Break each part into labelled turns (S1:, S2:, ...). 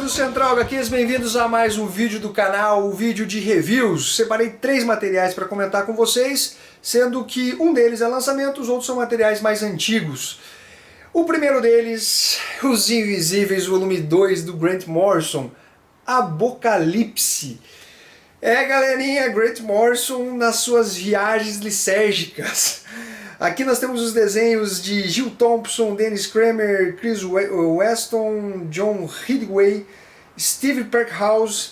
S1: do Central HQs, bem-vindos a mais um vídeo do canal, um vídeo de reviews. Separei 3 materiais para comentar com vocês, sendo que um deles é lançamento, os outros são materiais mais antigos. O primeiro deles, Os Invisíveis, volume 2 do Grant Morrison, Apocalipse. Galerinha, Grant Morrison nas suas viagens lisérgicas. Aqui nós temos os desenhos de Jill Thompson, Dennis Kramer, Chris Weston, John Ridgway, Steve Perkhouse,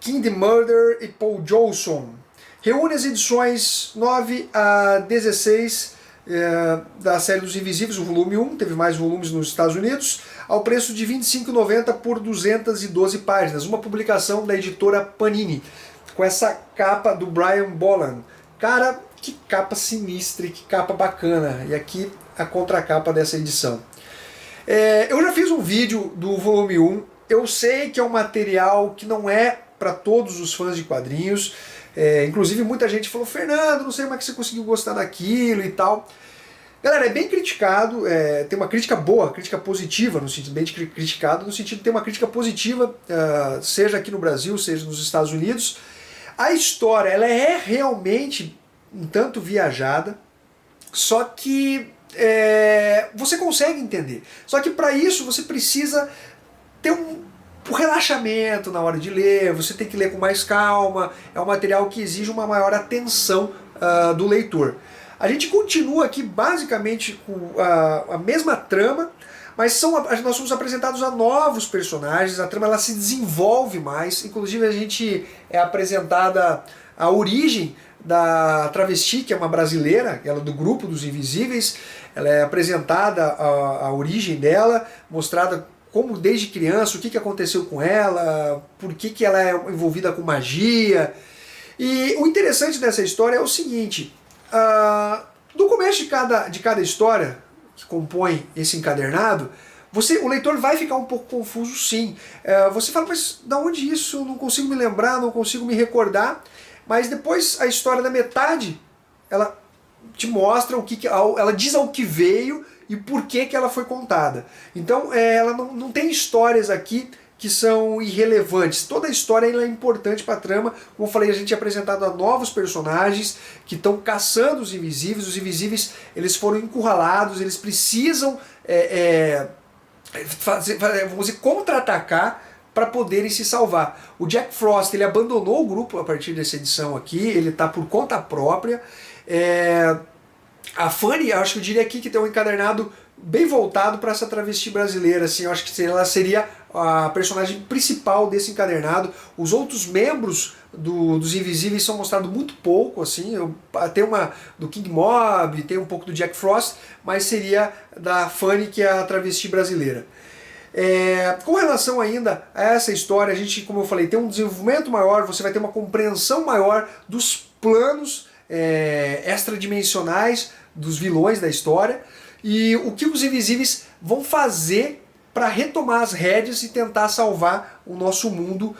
S1: King Murder e Paul Johnson. Reúne as edições 9 a 16 da série dos Invisíveis, o volume 1, teve mais volumes nos Estados Unidos, ao preço de R$ 25,90 por 212 páginas. Uma publicação da editora Panini, com essa capa do Brian Bolland. Cara, que capa sinistra e que capa bacana. E aqui a contracapa dessa edição. Eu já fiz um vídeo do volume 1. Eu sei que é um material que não é para todos os fãs de quadrinhos. Inclusive muita gente falou: Fernando, não sei como é que você conseguiu gostar daquilo e tal. Galera, é bem criticado, tem uma crítica boa, crítica positiva, no sentido bem de criticado, no sentido de ter uma crítica positiva, seja aqui no Brasil, seja nos Estados Unidos. A história, ela é realmente um tanto viajada, só que você consegue entender. Só que para isso você precisa ter um relaxamento na hora de ler, você tem que ler com mais calma, é um material que exige uma maior atenção do leitor. A gente continua aqui basicamente com a mesma trama, mas nós somos apresentados a novos personagens, a trama ela se desenvolve mais, inclusive a gente é apresentada a origem da travesti, que é uma brasileira, ela é do grupo dos Invisíveis. Ela é apresentada a origem dela, mostrada como desde criança, o que aconteceu com ela, por que ela é envolvida com magia. E o interessante dessa história é o seguinte, no começo de cada história que compõe esse encadernado, o leitor vai ficar um pouco confuso, sim. Você fala, mas da onde isso? Eu não consigo me lembrar, não consigo me recordar. Mas depois a história da metade, ela te mostra ela diz ao que veio e por que ela foi contada. Então ela não tem histórias aqui que são irrelevantes. Toda a história ela é importante para a trama. Como eu falei, a gente é apresentado a novos personagens que estão caçando os Invisíveis. Os Invisíveis eles foram encurralados, eles precisam vamos dizer, contra-atacar para poderem se salvar. O Jack Frost ele abandonou o grupo a partir dessa edição aqui, ele está por conta própria. A Fanny, acho que eu diria aqui que tem um encadernado bem voltado para essa travesti brasileira, assim, eu acho que ela seria a personagem principal desse encadernado. Os outros membros dos Invisíveis são mostrados muito pouco, assim, tem uma do King Mob, tem um pouco do Jack Frost, mas seria da Fanny, que é a travesti brasileira. Com relação ainda a essa história, a gente, como eu falei, tem um desenvolvimento maior, você vai ter uma compreensão maior dos planos extradimensionais dos vilões da história e o que os Invisíveis vão fazer para retomar as rédeas e tentar salvar o nosso mundo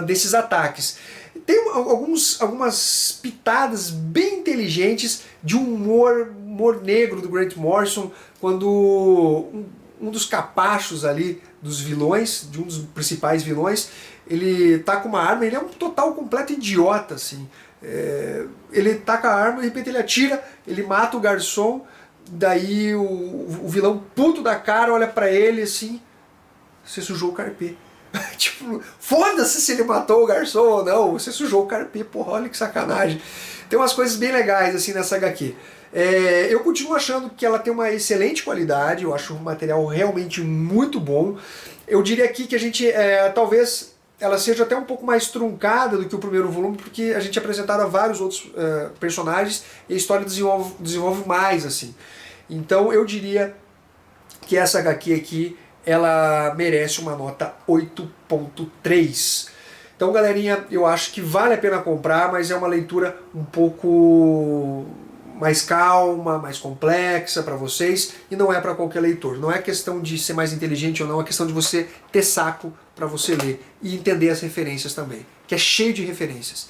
S1: desses ataques. Tem algumas pitadas bem inteligentes de um humor negro do Grant Morrison, quando um dos capachos ali dos vilões, de um dos principais vilões, ele tá com uma arma, ele é um total completo idiota, assim. Ele taca a arma, de repente ele atira, ele mata o garçom, daí o vilão puto da cara olha pra ele assim: você sujou o carpê. Tipo, foda-se se ele matou o garçom ou não, você sujou o carpê, porra, olha que sacanagem. Tem umas coisas bem legais assim nessa HQ. Eu continuo achando que ela tem uma excelente qualidade, eu acho o material realmente muito bom. Eu diria aqui que a gente, talvez ela seja até um pouco mais truncada do que o primeiro volume, porque a gente é apresentado a vários outros personagens e a história desenvolve mais, assim. Então eu diria que essa HQ aqui, ela merece uma nota 8.3. Então, galerinha, eu acho que vale a pena comprar, mas é uma leitura um pouco mais calma, mais complexa para vocês, e não é para qualquer leitor. Não é questão de ser mais inteligente ou não, é questão de você ter saco para você ler e entender as referências também, que é cheio de referências.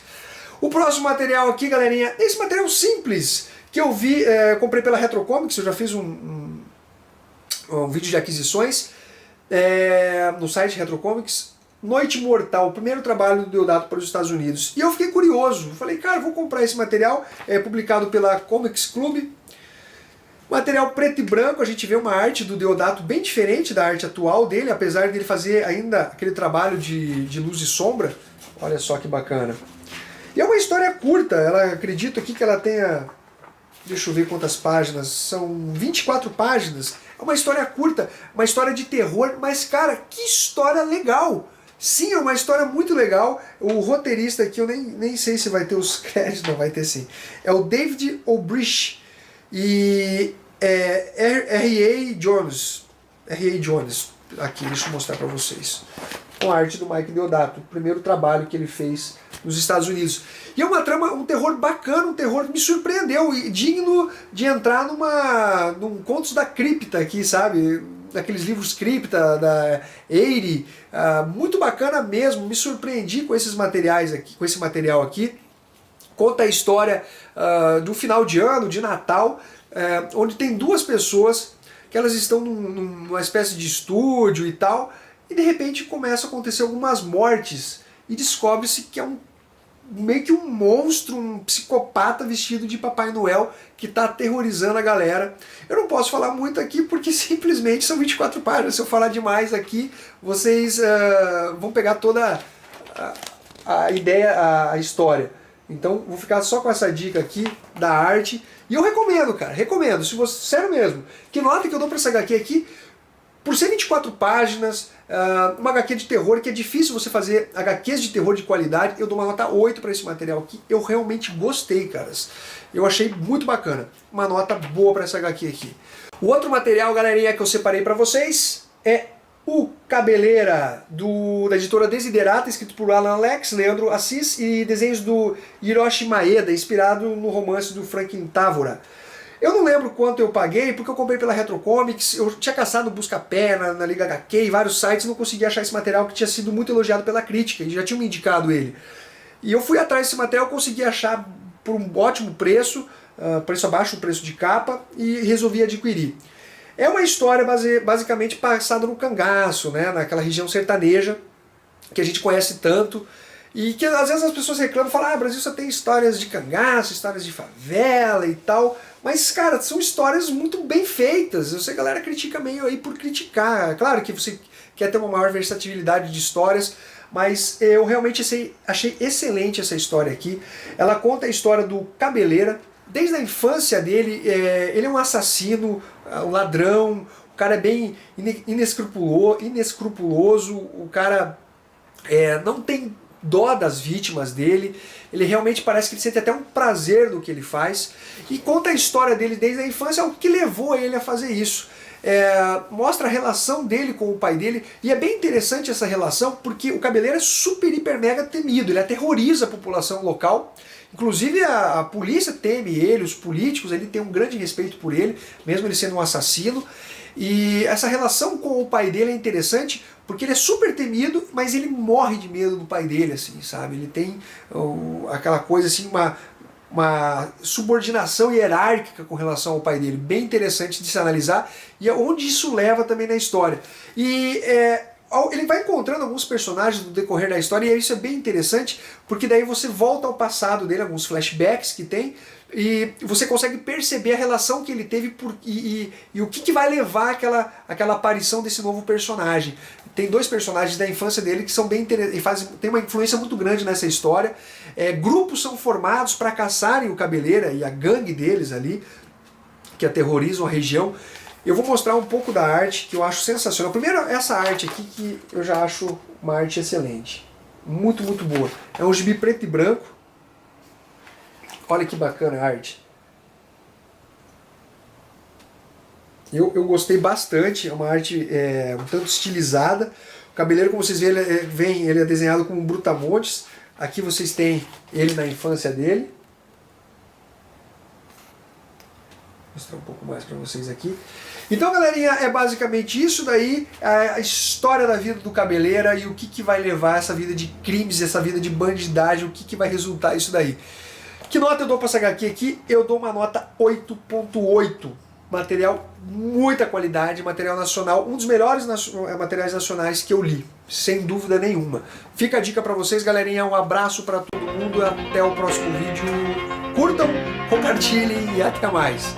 S1: O próximo material aqui, galerinha, esse material simples que eu vi, comprei pela Retro Comics, eu já fiz um vídeo de aquisições no site Retro Comics. Noite Mortal, o primeiro trabalho do Deodato para os Estados Unidos. E eu fiquei curioso, falei, cara, vou comprar esse material, é publicado pela Comics Club. Material preto e branco, a gente vê uma arte do Deodato bem diferente da arte atual dele, apesar dele fazer ainda aquele trabalho de luz e sombra. Olha só que bacana. E é uma história curta, ela acredito aqui que ela tenha, deixa eu ver quantas páginas, são 24 páginas. É uma história curta, uma história de terror, mas cara, que história legal! Sim, é uma história muito legal. O roteirista aqui, eu nem sei se vai ter os créditos, não vai ter sim. É o David O'Brich e R.A. Jones. R.A. Jones, aqui, deixa eu mostrar para vocês. Com a arte do Mike Deodato, o primeiro trabalho que ele fez nos Estados Unidos. E é uma trama, um terror bacana, um terror que me surpreendeu e digno de entrar num Contos da Cripta aqui, sabe? Daqueles livros Cripta, da Eire, muito bacana mesmo, me surpreendi com esses materiais aqui, com esse material aqui. Conta a história do final de ano, de Natal, onde tem duas pessoas que elas estão numa espécie de estúdio e tal, e de repente começa a acontecer algumas mortes e descobre-se que é meio que um monstro, um psicopata vestido de Papai Noel que está aterrorizando a galera. Eu não posso falar muito aqui porque simplesmente são 24 páginas. Se eu falar demais aqui, vocês vão pegar toda a ideia, a história. Então vou ficar só com essa dica aqui da arte. E eu recomendo, cara, recomendo. Se você, sério mesmo, que nota que eu dou para essa HQ aqui, por ser 24 páginas, uma HQ de terror, que é difícil você fazer HQs de terror de qualidade, eu dou uma nota 8 para esse material aqui. Eu realmente gostei, caras. Eu achei muito bacana. Uma nota boa para essa HQ aqui. O outro material, galerinha, que eu separei para vocês é o Cabeleira, da editora Desiderata, escrito por Alan Alex, Leandro Assis, e desenhos do Hiroshi Maeda, inspirado no romance do Franklin Távora. Eu não lembro quanto eu paguei, porque eu comprei pela Retro Comics, eu tinha caçado Buscapé na Liga HQ e vários sites, não consegui achar esse material que tinha sido muito elogiado pela crítica, e já tinham me indicado ele. E eu fui atrás desse material, consegui achar por um ótimo preço, preço abaixo do preço de capa, e resolvi adquirir. É uma história basicamente passada no cangaço, né, naquela região sertaneja, que a gente conhece tanto, e que às vezes as pessoas reclamam, falam, Brasil só tem histórias de cangaço, histórias de favela e tal, mas cara, são histórias muito bem feitas. Eu sei que a galera critica meio aí por criticar, claro que você quer ter uma maior versatilidade de histórias, mas eu realmente achei excelente essa história aqui. Ela conta a história do Cabeleira, desde a infância dele, ele é um assassino, um ladrão, o cara é bem inescrupuloso, o cara não tem dó das vítimas dele, ele realmente parece que ele sente até um prazer do que ele faz, e conta a história dele desde a infância, o que levou ele a fazer isso. Mostra a relação dele com o pai dele, e é bem interessante essa relação, porque o Cabeleira é super, hiper, mega temido, ele aterroriza a população local, inclusive a polícia teme ele, os políticos, ele tem um grande respeito por ele, mesmo ele sendo um assassino, e essa relação com o pai dele é interessante, porque ele é super temido, mas ele morre de medo do pai dele, assim, sabe? Ele tem aquela coisa assim, uma subordinação hierárquica com relação ao pai dele, bem interessante de se analisar, e é onde isso leva também na história. E ele vai encontrando alguns personagens no decorrer da história, e isso é bem interessante, porque daí você volta ao passado dele, alguns flashbacks que tem, e você consegue perceber a relação que ele teve e o que vai levar aquela aparição desse novo personagem. Tem dois personagens da infância dele que são bem interessantes, tem uma influência muito grande nessa história. Grupos são formados para caçarem o Cabeleira e a gangue deles ali, que aterrorizam a região. Eu vou mostrar um pouco da arte que eu acho sensacional. Primeiro, essa arte aqui que eu já acho uma arte excelente. Muito, muito boa. É um gibi preto e branco. Olha que bacana a arte. Eu gostei bastante, é uma arte um tanto estilizada. O Cabeleiro, como vocês veem, ele é desenhado como um brutamontes. Aqui vocês têm ele na infância dele. Vou mostrar um pouco mais para vocês aqui. Então, galerinha, é basicamente isso daí, a história da vida do Cabeleira e o que vai levar essa vida de crimes, essa vida de bandidagem, o que vai resultar isso daí. Que nota eu dou para essa HQ aqui? Eu dou uma nota 8.8. material muita qualidade, material nacional, um dos melhores materiais nacionais que eu li, sem dúvida nenhuma. Fica a dica para vocês, galerinha, um abraço para todo mundo, até o próximo vídeo, curtam, compartilhem e até mais.